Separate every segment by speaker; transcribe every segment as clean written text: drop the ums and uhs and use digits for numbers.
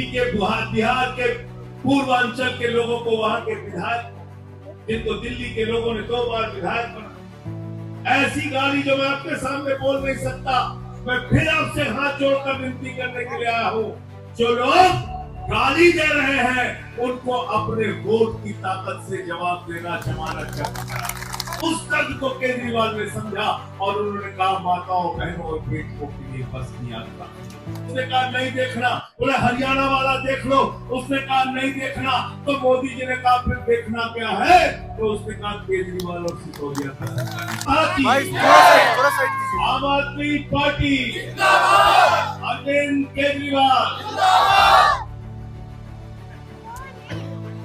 Speaker 1: बिहार के पूर्वांचल के लोगों को वहां के विधायक, जिनको दिल्ली के लोगों ने 2 बार विधायक बना, ऐसी गाली जो मैं आपके सामने बोल नहीं सकता, मैं फिर आपसे हाथ जोड़कर विनती करने के लिए आया हूँ। जो लोग गाली दे रहे हैं उनको अपने वोट की ताकत से जवाब देना, जमानत करना। उस दर्द को केजरीवाल ने समझा और उन्होंने कहा माताओं बहनों और बेटियों के लिए बस की यात्रा। उसने कहा नहीं देखना, बोले हरियाणा वाला देख लो। उसने कहा नहीं देखना, तो मोदी जी ने कहा फिर देखना क्या है, तो उसने कहा केजरीवाल और सिसोदिया का आम आदमी पार्टी अरविंद केजरीवाल।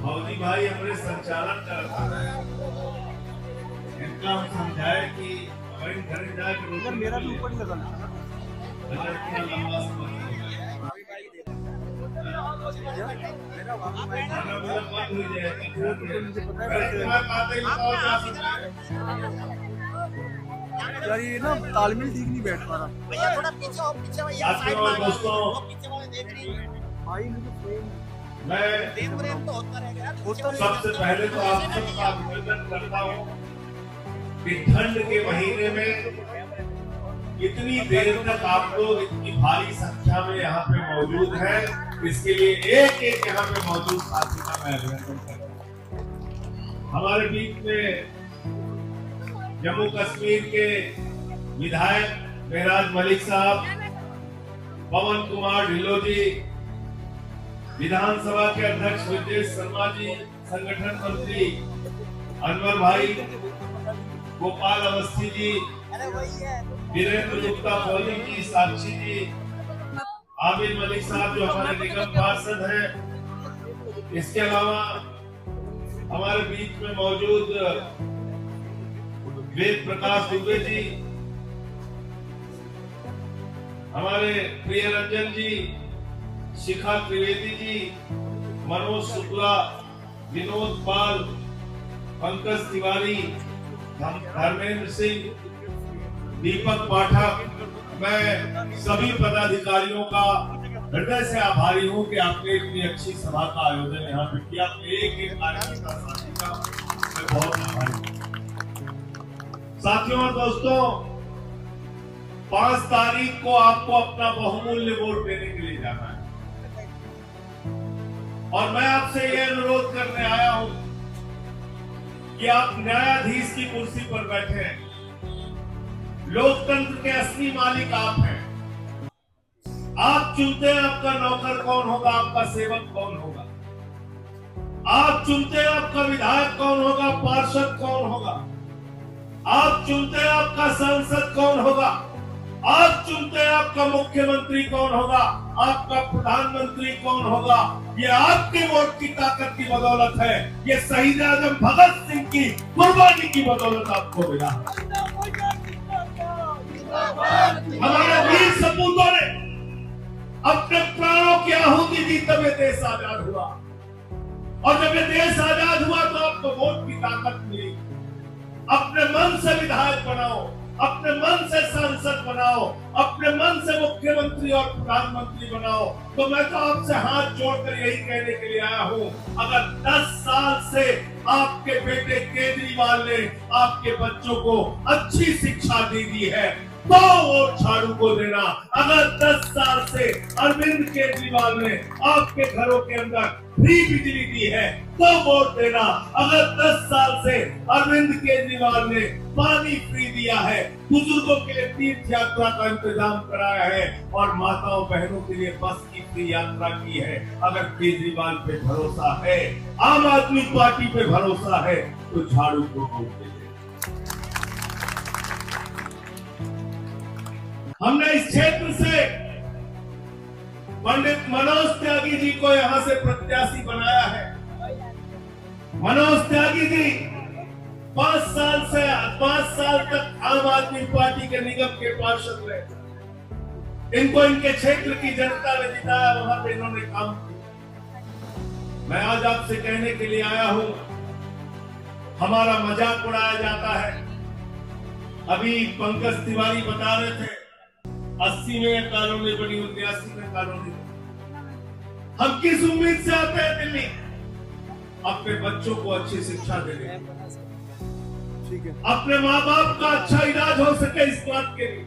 Speaker 1: मोदी भाई हमारे संचालन कर रहा है, इनका हम समझाए कि हमारे घर जाकर मेरा भी ऊपर लगा
Speaker 2: यार ये ना तालमेल ठीक नहीं बैठ पा रहा।
Speaker 3: भैया थोड़ा पीछे हो, पीछे भैया साइड में
Speaker 1: दोस्तों,
Speaker 3: पीछे वाले देख रही है
Speaker 2: भाई मुझे
Speaker 1: मैं
Speaker 3: देख रहे हैं तो होता रहेगा यार।
Speaker 1: सबसे पहले तो आप सबका अभिनंदन करता हूँ कि ठंड के महीने में इतनी देर तक आप लोग इतनी भारी संख्या में यहाँ पे मौजूद हैं, इसके लिए एक एक यहाँ पे मौजूद साथी का मैं अभिनंदन करता हूँ। हमारे बीच में जम्मू कश्मीर के विधायक महराज मलिक साहब, पवन कुमार ढिल्लो जी, विधानसभा के अध्यक्ष विजय शर्मा जी, संगठन मंत्री अनवर भाई, गोपाल अवस्थी जी, वीरेंद्र गुप्ता फौजी जी, साक्षी जी, आमिर मलिक साहब जो हमारे निगम पार्षद हैं। इसके अलावा हमारे बीच में मौजूद वेद प्रकाश दुबे जी, हमारे प्रिय रंजन जी, शिखा त्रिवेदी जी, मनोज शुक्ला, विनोद पाल, पंकज तिवारी, धर्मेंद्र सिंह, दीपक पाठक। मैं सभी पदाधिकारियों का हृदय से आभारी हूं कि आपने इतनी अच्छी सभा का आयोजन यहाँ पे किया। एक एक कार्यकर्ता साथी का मैं बहुत आभारी हूं। साथियों और दोस्तों, 5 तारीख को आपको अपना बहुमूल्य वोट देने के लिए जाना है और मैं आपसे यह अनुरोध करने आया हूं कि आप न्यायाधीश की कुर्सी पर बैठे हैं। लोकतंत्र के असली मालिक आप हैं। आप चुनते हैं आपका नौकर कौन होगा, आपका सेवक कौन होगा। आप चुनते हैं आपका विधायक कौन होगा, पार्षद कौन होगा। आप चुनते हैं आपका सांसद कौन होगा। आप चुनते हैं आपका मुख्यमंत्री कौन होगा, आपका प्रधानमंत्री कौन होगा। ये आपके वोट की ताकत की बदौलत है। ये शहीद आजम भगत सिंह की कुर्बानी की बदौलत आपको मिला। हमारे वीर सपूतों ने अपने प्राणों की आहुति दी, तब ये देश आजाद हुआ। और जब ये देश आजाद हुआ तो आपको वोट की ताकत मिली। अपने मन से विधायक बनाओ, अपने मन से सांसद बनाओ, अपने मन से मुख्यमंत्री और प्रधानमंत्री बनाओ। तो मैं तो आपसे हाथ जोड़कर यही कहने के लिए आया हूं, अगर 10 साल से आपके बेटे केजरीवाल ने आपके बच्चों को अच्छी शिक्षा दे दी है तो वोट झाड़ू को देना। अगर 10 साल से अरविंद केजरीवाल ने आपके घरों के अंदर फ्री बिजली दी है तो वोट देना। अगर 10 साल से अरविंद केजरीवाल ने पानी फ्री दिया है, बुजुर्गों के लिए तीर्थ यात्रा का इंतजाम कराया है और माताओं बहनों के लिए बस की फ्री यात्रा की है, अगर केजरीवाल पे भरोसा है, आम आदमी पार्टी पे भरोसा है, तो झाड़ू को वोट दीजिए। हमने इस क्षेत्र से पंडित मनोज त्यागी जी को यहां से प्रत्याशी बनाया है। मनोज त्यागी जी 5 साल तक आम आदमी पार्टी के निगम के पार्षद रहे। इनको इनके क्षेत्र की जनता ने जिताया, वहां पे इन्होंने काम किया। मैं आज आपसे कहने के लिए आया हूं, हमारा मजाक उड़ाया जाता है। अभी पंकज तिवारी बता रहे थे 80 में कॉलोनी बनी, 89 में कॉलोनी बनी। हम किस उम्मीद से आते हैं दिल्ली? अपने बच्चों को अच्छी शिक्षा देने,
Speaker 2: ठीक है।
Speaker 1: अपने माँ बाप का अच्छा इलाज हो सके इस बात के लिए।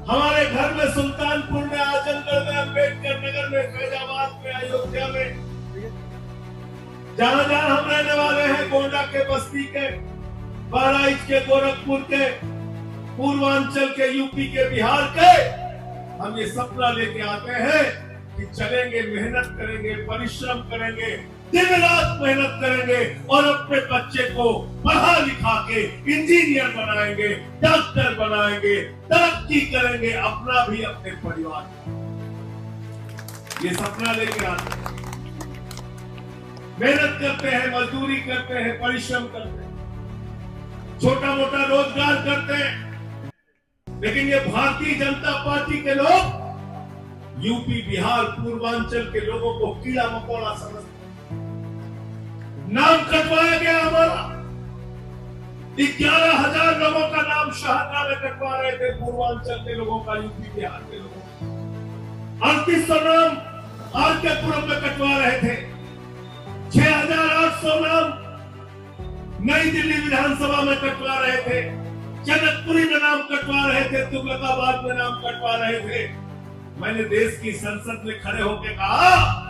Speaker 1: हमारे घर में, सुल्तानपुर में, आजमगढ़ में, अम्बेडकर नगर में, फैजाबाद में, अयोध्या में, जहां जहां हम रहने वाले हैं, गोंडा के, बस्ती के, बहराइच के, गोरखपुर के, पूर्वांचल के, यूपी के, बिहार के, हम ये सपना लेके आते हैं कि चलेंगे, मेहनत करेंगे, परिश्रम करेंगे, दिन रात मेहनत करेंगे और अपने बच्चे को पढ़ा लिखा के इंजीनियर बनाएंगे, डॉक्टर बनाएंगे, तरक्की करेंगे, अपना भी, अपने परिवार का। ये सपना लेके आते हैं, मेहनत करते हैं, मजदूरी करते हैं, परिश्रम करते हैं, छोटा मोटा रोजगार करते हैं। लेकिन ये भारतीय जनता पार्टी के लोग यूपी, बिहार, पूर्वांचल के लोगों को कीड़ा मकोड़ा समझते हैं। नाम कटवाया गया हमारा, 11,000 लोगों का नाम शाहजहां में कटवा रहे थे, पूर्वांचल के लोगों का, यूपी बिहार के लोगों का। 3800 नाम आरकेपुरम में कटवा रहे थे, 6,800 नाम नई दिल्ली विधानसभा में कटवा रहे थे, जनकपुरी में नाम कटवा रहे थे, तुगलकाबाद में नाम कटवा रहे थे। मैंने देश की संसद में खड़े होकर कहा,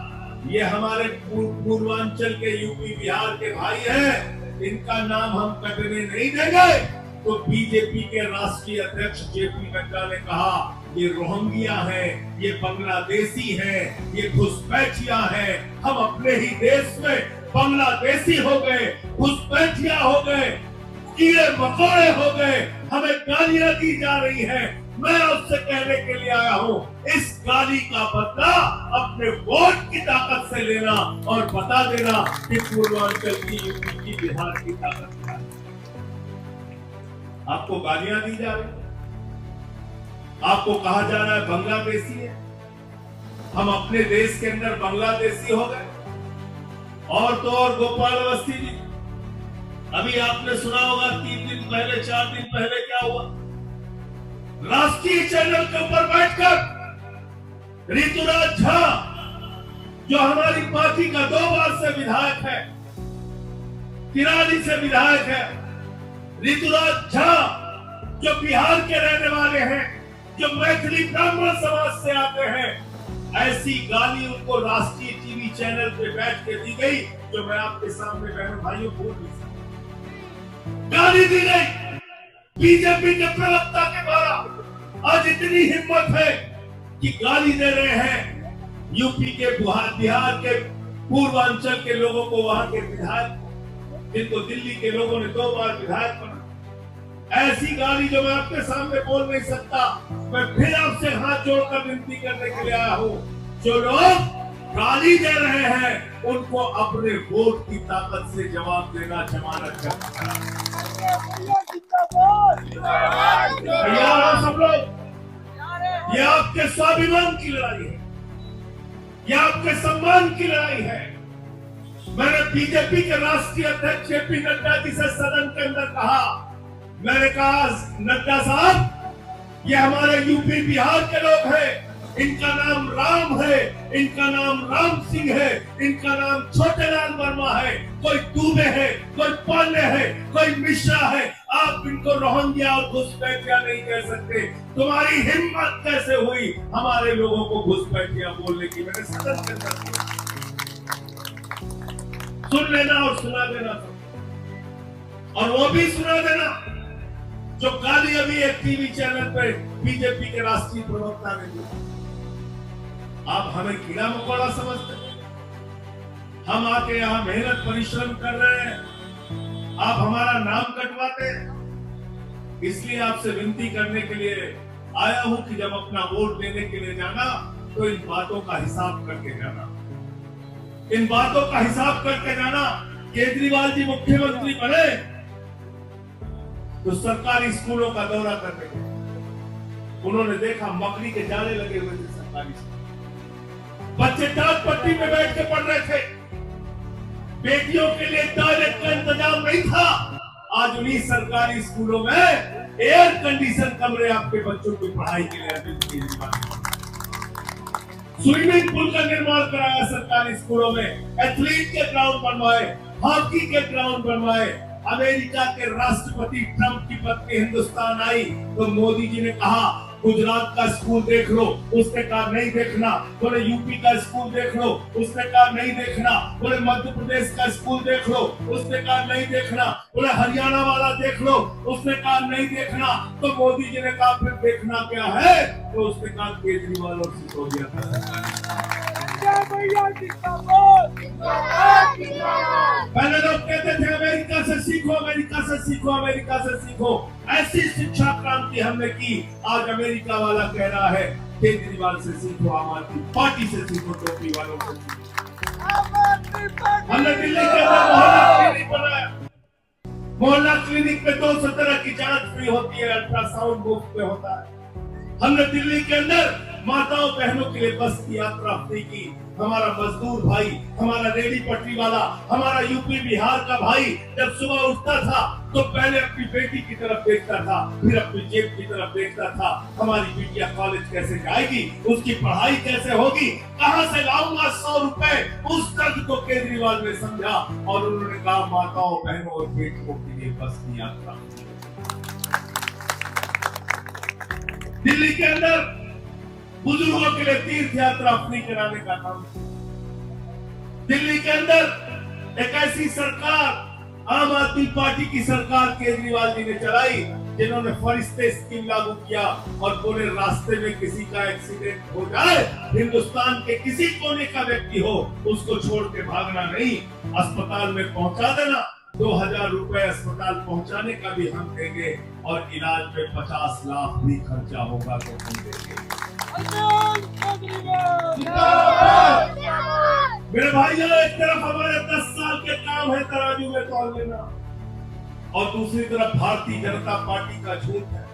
Speaker 1: ये हमारे पूर्वांचल के, यूपी बिहार के भाई हैं, इनका नाम हम कटने नहीं देंगे। तो बीजेपी के राष्ट्रीय अध्यक्ष जेपी नड्डा ने कहा, ये रोहिंग्या है, ये बांग्लादेशी है, ये घुसपैठिया है, हम अपने ही देश में बांग्लादेशी हो गए, घुसपैठिया हो गए, कीड़े मकोड़े हो गए, हमें गालियां दी जा रही है। मैं उससे कहने के लिए आया हूं, इस गाली का बदला अपने वोट की ताकत से लेना और बता देना कि पूर्वांचल की, यूपी की, बिहार की ताकत क्या है। आपको गालियां दी जा रही है, आपको कहा जा रहा है बांग्लादेशी है। हम अपने देश के अंदर बांग्लादेशी हो गए। और तो और गोपाल अवस्थी जी, अभी आपने सुना होगा 3 दिन पहले, 4 दिन पहले क्या हुआ? राष्ट्रीय चैनल के ऊपर बैठकर ऋतुराज झा, जो हमारी पार्टी का 2 बार से विधायक है, तिराली से विधायक है, ऋतुराज झा जो बिहार के रहने वाले हैं, जो मैथिली ब्राह्मण समाज से आते हैं, ऐसी गाली उनको राष्ट्रीय टीवी चैनल पे बैठ के दी गई, जो मैं आपके सामने बहनों भाइयों बोल नहीं सकता। गाली दी गई बीजेपी के प्रवक्ता के द्वारा। आज इतनी हिम्मत है कि गाली दे रहे हैं यूपी के, बिहार के, पूर्वांचल के लोगों को, वहां के विधायक, जिनको दिल्ली के लोगों ने 2 बार विधायक बना। ऐसी गाली जो मैं आपके सामने बोल नहीं सकता। मैं फिर आपसे हाथ जोड़कर विनती करने के लिए आया हूं, जो लोग गाली दे रहे हैं उनको अपने वोट की ताकत से जवाब देना, जमानत करना। तैयार हो सब लोग? ये आपके स्वाभिमान की लड़ाई है, ये आपके सम्मान की लड़ाई है। मैंने बीजेपी के राष्ट्रीय अध्यक्ष जेपी नड्डा जी से सदन के अंदर कहा, मैंने कहा, नड्डा साहब, ये हमारे यूपी बिहार के लोग हैं, इनका नाम राम है, इनका नाम राम सिंह है, इनका नाम छोटेलाल वर्मा है, कोई दुबे है, कोई पांडे है, कोई मिश्रा है। आप इनको रोहिंग्या और घुसपैठिया नहीं कह सकते। तुम्हारी हिम्मत कैसे हुई हमारे लोगों को घुसपैठिया बोलने की? मैंने सदन के अंदर सुन लेना और सुना देना, और वो भी सुना देना जो गाली अभी एक टीवी चैनल पर बीजेपी के राष्ट्रीय प्रवक्ता ने दी। आप हमें कीड़ा मकोड़ा समझते हैं? हम आके यहाँ मेहनत परिश्रम कर रहे हैं, आप हमारा नाम कटवाते हैं। इसलिए आपसे विनती करने के लिए आया हूं कि जब अपना वोट देने के लिए जाना, तो इन बातों का हिसाब करके जाना, इन बातों का हिसाब करके जाना। केजरीवाल जी मुख्यमंत्री बने तो सरकारी स्कूलों का दौरा करने गए, उन्होंने देखा मकड़ी के जाले लगे हुए थे सरकारी स्कूल, बच्चे टाट पट्टी में बैठ के पढ़ रहे थे, बेटियों के लिए टॉयलेट का इंतजाम नहीं था। आज उन्हीं सरकारी स्कूलों में एयर कंडीशन कमरे आपके बच्चों की पढ़ाई के लिए स्विमिंग पूल का निर्माण कराया सरकारी स्कूलों में, एथलीट के ग्राउंड बनवाए, हॉकी के ग्राउंड बनवाए। अमेरिका के राष्ट्रपति ट्रंप की पत्नी हिंदुस्तान आई तो मोदी जी ने कहा गुजरात का स्कूल देख लो, उसने कहा नहीं देखना। बोले यूपी का स्कूल देख लो, उसने कहा नहीं देखना। बोले मध्य प्रदेश का स्कूल देख लो, उसने कहा नहीं देखना। बोले हरियाणा वाला देख लो, उसने कहा नहीं देखना। तो मोदी जी ने कहा फिर देखना क्या है? तो उसने कहा केजरीवाल और सिसोदिया का सरकार। पहले लोग कहते थे अमेरिका से सीखो, अमेरिका से सीखो, अमेरिका से सीखो। ऐसी शिक्षा क्रांति हमने की। आज अमेरिका वाला कह रहा है केजरीवाल से सीखो, आम आदमी पार्टी से सीखो, टोपी वालों से सीखो। हमने दिल्ली के अंदर मोहल्ला क्लिनिक बनाया। मोहल्ला क्लिनिक में 200 तरह की जांच फ्री होती है, अल्ट्रासाउंड मुफ्त में होता है। हमने दिल्ली के अंदर माताओं बहनों के लिए बस की यात्रा फ्री की। हमारा मजदूर भाई, हमारा रेडी पटरी वाला, हमारा यूपी बिहार का भाई जब सुबह उठता था तो पहले अपनी बेटी की तरफ देखता था, फिर अपनी जेब की तरफ देखता था। हमारी बिटिया कॉलेज कैसे जाएगी, उसकी पढ़ाई कैसे होगी, कहां से लाऊंगा 100 रुपए। उस दर्द को केजरीवाल ने समझा और उन्होंने कहा माताओं बहनों और बेटियों के लिए बस की यात्रा। दिल्ली के अंदर बुजुर्गों के लिए तीर्थ यात्रा फ्री कराने का काम। दिल्ली के अंदर एक ऐसी सरकार, आम आदमी पार्टी की सरकार केजरीवाल जी ने चलाई जिन्होंने फरिश्ते स्कीम लागू किया और पूरे रास्ते में किसी का एक्सीडेंट हो जाए, हिंदुस्तान के किसी कोने का व्यक्ति हो, उसको छोड़ के भागना नहीं, अस्पताल में पहुंचा देना। 2000 रुपए अस्पताल पहुंचाने का भी हम देंगे और इलाज में 50 लाख भी खर्चा होगा तो हम देंगे। मेरे भाइयों, एक तरफ हमारे 10 साल के काम है तराजू में तौल लेना और दूसरी तरफ भारतीय जनता पार्टी का झूठ है।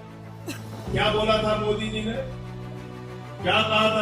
Speaker 1: क्या बोला था मोदी जी ने, क्या कहा था?